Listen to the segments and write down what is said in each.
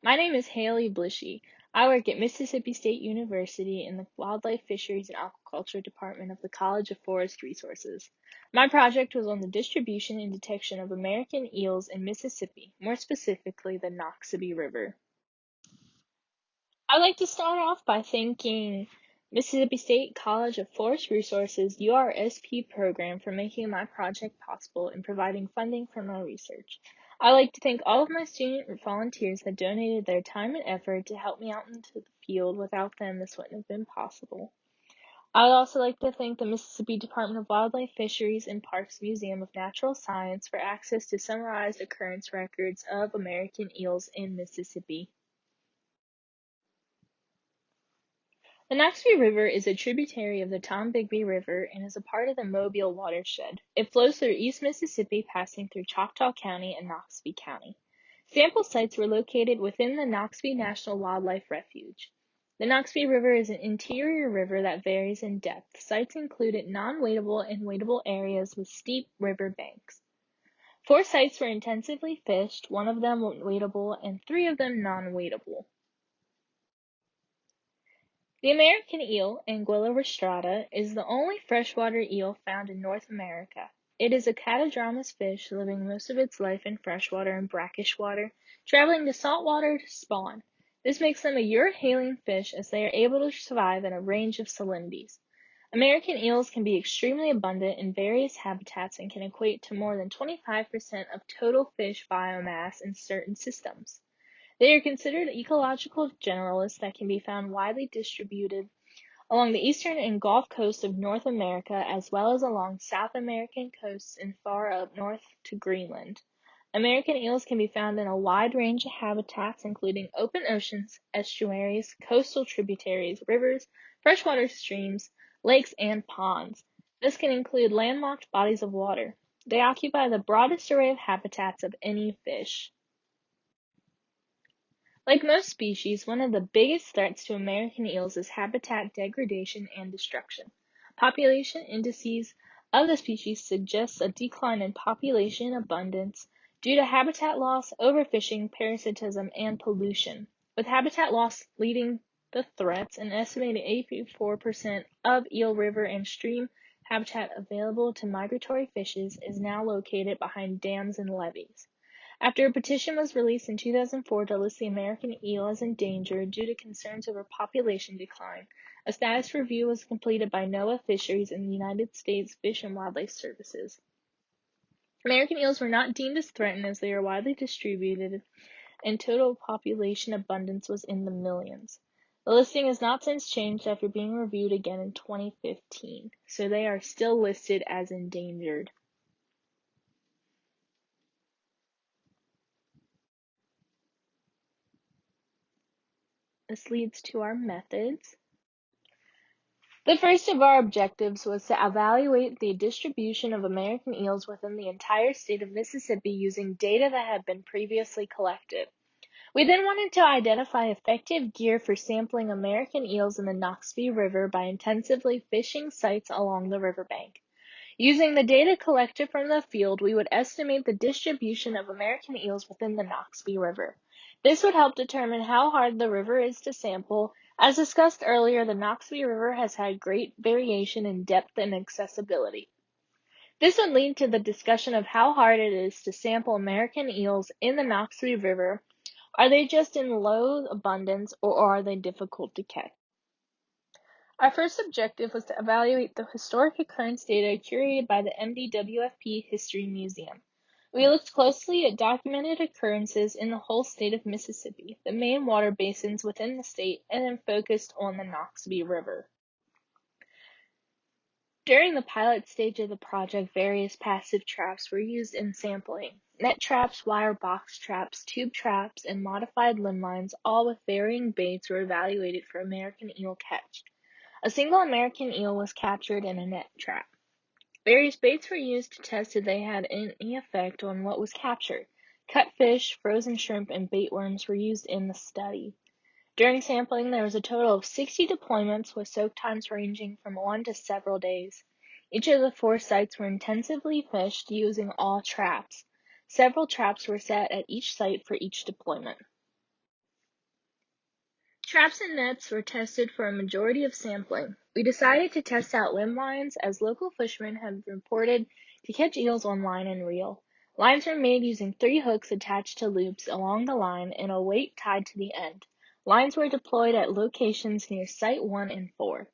My name is Haley Blishy. I work at Mississippi State University in the Wildlife, Fisheries, and Aquaculture Department of the College of Forest Resources. My project was on the distribution and detection of American eels in Mississippi, more specifically the Noxubee River. I'd like to start off by thanking Mississippi State College of Forest Resources URSP program for making my project possible and providing funding for my research. I'd like to thank all of my student volunteers that donated their time and effort to help me out into the field. Without them, this wouldn't have been possible. I'd also like to thank the Mississippi Department of Wildlife, Fisheries, and Parks Museum of Natural Science for access to summarized occurrence records of American eels in Mississippi. The Noxubee River is a tributary of the Tombigbee River and is a part of the Mobile watershed. It flows through East Mississippi, passing through Choctaw County and Noxubee County. Sample sites were located within the Noxubee National Wildlife Refuge. The Noxubee River is an interior river that varies in depth. Sites included non-wadable and wadable areas with steep river banks. 4 sites were intensively fished, 1 of them wadable, and 3 of them non-wadable. The American eel, Anguilla rostrata, is the only freshwater eel found in North America. It is a catadromous fish living most of its life in freshwater and brackish water, traveling to saltwater to spawn. This makes them a euryhaline fish as they are able to survive in a range of salinities. American eels can be extremely abundant in various habitats and can equate to more than 25% of total fish biomass in certain systems. They are considered ecological generalists that can be found widely distributed along the eastern and Gulf coasts of North America, as well as along South American coasts and far up north to Greenland. American eels can be found in a wide range of habitats, including open oceans, estuaries, coastal tributaries, rivers, freshwater streams, lakes, and ponds. This can include landlocked bodies of water. They occupy the broadest array of habitats of any fish. Like most species, one of the biggest threats to American eels is habitat degradation and destruction. Population indices of the species suggest a decline in population abundance due to habitat loss, overfishing, parasitism, and pollution. With habitat loss leading the threats, an estimated 84% of eel river and stream habitat available to migratory fishes is now located behind dams and levees. After a petition was released in 2004 to list the American eel as endangered due to concerns over population decline, a status review was completed by NOAA Fisheries and the United States Fish and Wildlife Services. American eels were not deemed as threatened as they are widely distributed and total population abundance was in the millions. The listing has not since changed after being reviewed again in 2015, so they are still listed as endangered. This leads to our methods. The first of our objectives was to evaluate the distribution of American eels within the entire state of Mississippi using data that had been previously collected. We then wanted to identify effective gear for sampling American eels in the Noxubee River by intensively fishing sites along the riverbank. Using the data collected from the field, we would estimate the distribution of American eels within the Noxubee River. This would help determine how hard the river is to sample. As discussed earlier, the Noxubee River has had great variation in depth and accessibility. This would lead to the discussion of how hard it is to sample American eels in the Noxubee River. Are they just in low abundance or are they difficult to catch? Our first objective was to evaluate the historic occurrence data curated by the MDWFP History Museum. We looked closely at documented occurrences in the whole state of Mississippi, the main water basins within the state, and then focused on the Noxubee River. During the pilot stage of the project, various passive traps were used in sampling. Net traps, wire box traps, tube traps, and modified limb lines, all with varying baits, were evaluated for American eel catch. A single American eel was captured in a net trap. Various baits were used to test if they had any effect on what was captured. Cut fish, frozen shrimp, and bait worms were used in the study. During sampling, there was a total of 60 deployments with soak times ranging from 1 to several days. Each of the 4 sites were intensively fished using all traps. Several traps were set at each site for each deployment. Traps and nets were tested for a majority of sampling. We decided to test out limb lines as local fishermen had reported to catch eels on line and reel. Lines were made using 3 hooks attached to loops along the line and a weight tied to the end. Lines were deployed at locations near Site 1 and 4.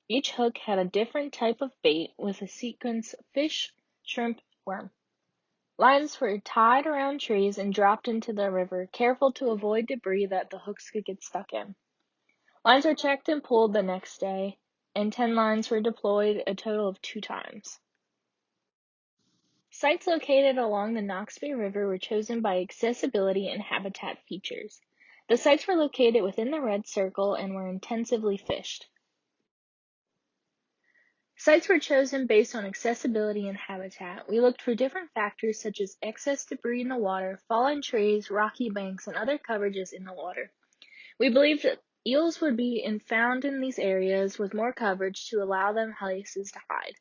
Each hook had a different type of bait with a sequence fish, shrimp, worm. Lines were tied around trees and dropped into the river, careful to avoid debris that the hooks could get stuck in. Lines were checked and pulled the next day, and 10 lines were deployed a total of 2 times. Sites located along the Noxubee River were chosen by accessibility and habitat features. The sites were located within the red circle and were intensively fished. Sites were chosen based on accessibility and habitat. We looked for different factors such as excess debris in the water, fallen trees, rocky banks, and other coverages in the water. We believed that eels would be found in these areas with more coverage to allow them places to hide.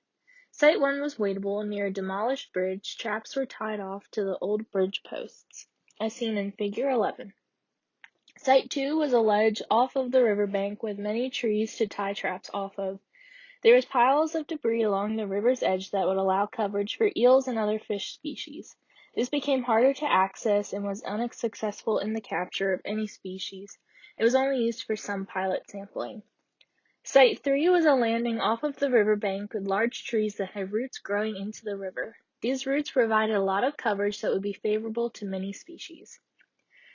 Site 1 was wadeable near a demolished bridge. Traps were tied off to the old bridge posts, as seen in Figure 11. Site 2 was a ledge off of the riverbank with many trees to tie traps off of. There was piles of debris along the river's edge that would allow coverage for eels and other fish species. This became harder to access and was unsuccessful in the capture of any species. It was only used for some pilot sampling. Site 3 was a landing off of the riverbank with large trees that had roots growing into the river. These roots provided a lot of coverage that would be favorable to many species.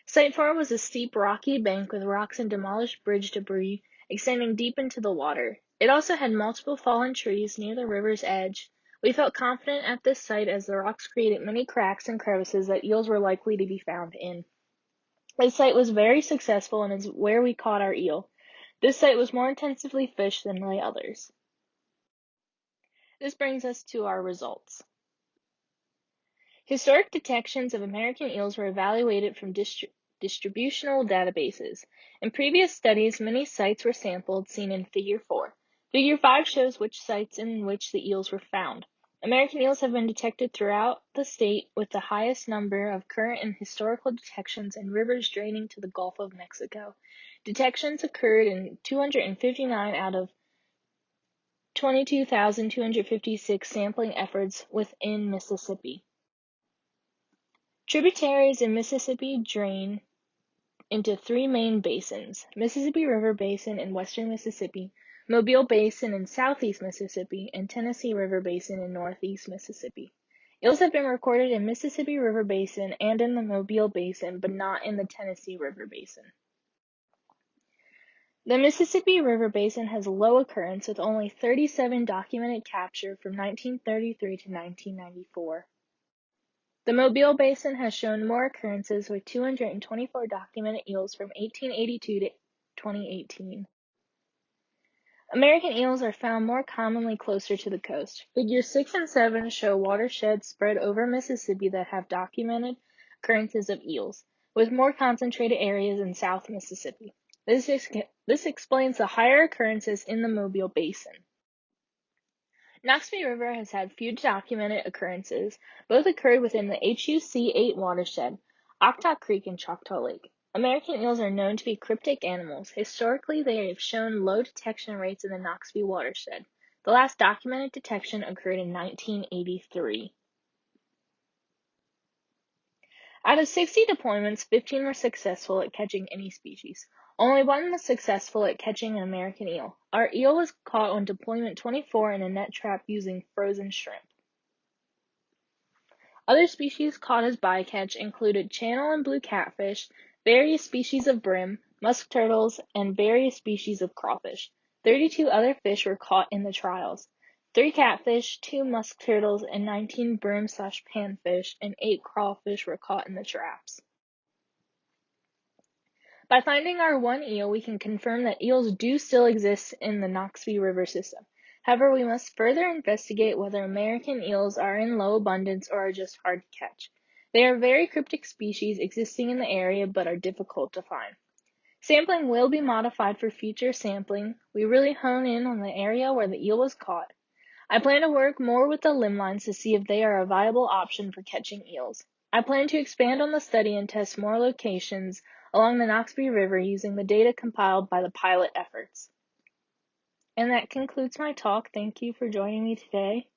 Site 4 was a steep rocky bank with rocks and demolished bridge debris extending deep into the water. It also had multiple fallen trees near the river's edge. We felt confident at this site as the rocks created many cracks and crevices that eels were likely to be found in. This site was very successful and is where we caught our eel. This site was more intensively fished than the others. This brings us to our results. Historic detections of American eels were evaluated from distributional databases. In previous studies, many sites were sampled, seen in Figure 4. Figure 5 shows which sites in which the eels were found. American eels have been detected throughout the state with the highest number of current and historical detections in rivers draining to the Gulf of Mexico. Detections occurred in 259 out of 22,256 sampling efforts within Mississippi. Tributaries in Mississippi drain into 3 main basins: Mississippi River Basin in western Mississippi, Mobile Basin in southeast Mississippi, and Tennessee River Basin in northeast Mississippi. Eels have been recorded in Mississippi River Basin and in the Mobile Basin, but not in the Tennessee River Basin. The Mississippi River Basin has low occurrence with only 37 documented capture from 1933 to 1994. The Mobile Basin has shown more occurrences with 224 documented eels from 1882 to 2018. American eels are found more commonly closer to the coast. Figures 6 and 7 show watersheds spread over Mississippi that have documented occurrences of eels, with more concentrated areas in South Mississippi. This explains the higher occurrences in the Mobile Basin. Noxubee River has had few documented occurrences. Both occurred within the HUC 8 watershed, Octa Creek and Choctaw Lake. American eels are known to be cryptic animals. Historically, they have shown low detection rates in the Noxubee watershed. The last documented detection occurred in 1983. Out of 60 deployments, 15 were successful at catching any species. Only 1 was successful at catching an American eel. Our eel was caught on deployment 24 in a net trap using frozen shrimp. Other species caught as bycatch included channel and blue catfish, various species of brim, musk turtles, and various species of crawfish. 32 other fish were caught in the trials. 3 catfish, 2 musk turtles, and 19 brim/panfish and 8 crawfish were caught in the traps. By finding our 1 eel, we can confirm that eels do still exist in the Noxubee River system. However, we must further investigate whether American eels are in low abundance or are just hard to catch. They are very cryptic species existing in the area but are difficult to find. Sampling will be modified for future sampling. We really hone in on the area where the eel was caught. I plan to work more with the limb lines to see if they are a viable option for catching eels. I plan to expand on the study and test more locations along the Noxubee River using the data compiled by the pilot efforts. And that concludes my talk. Thank you for joining me today.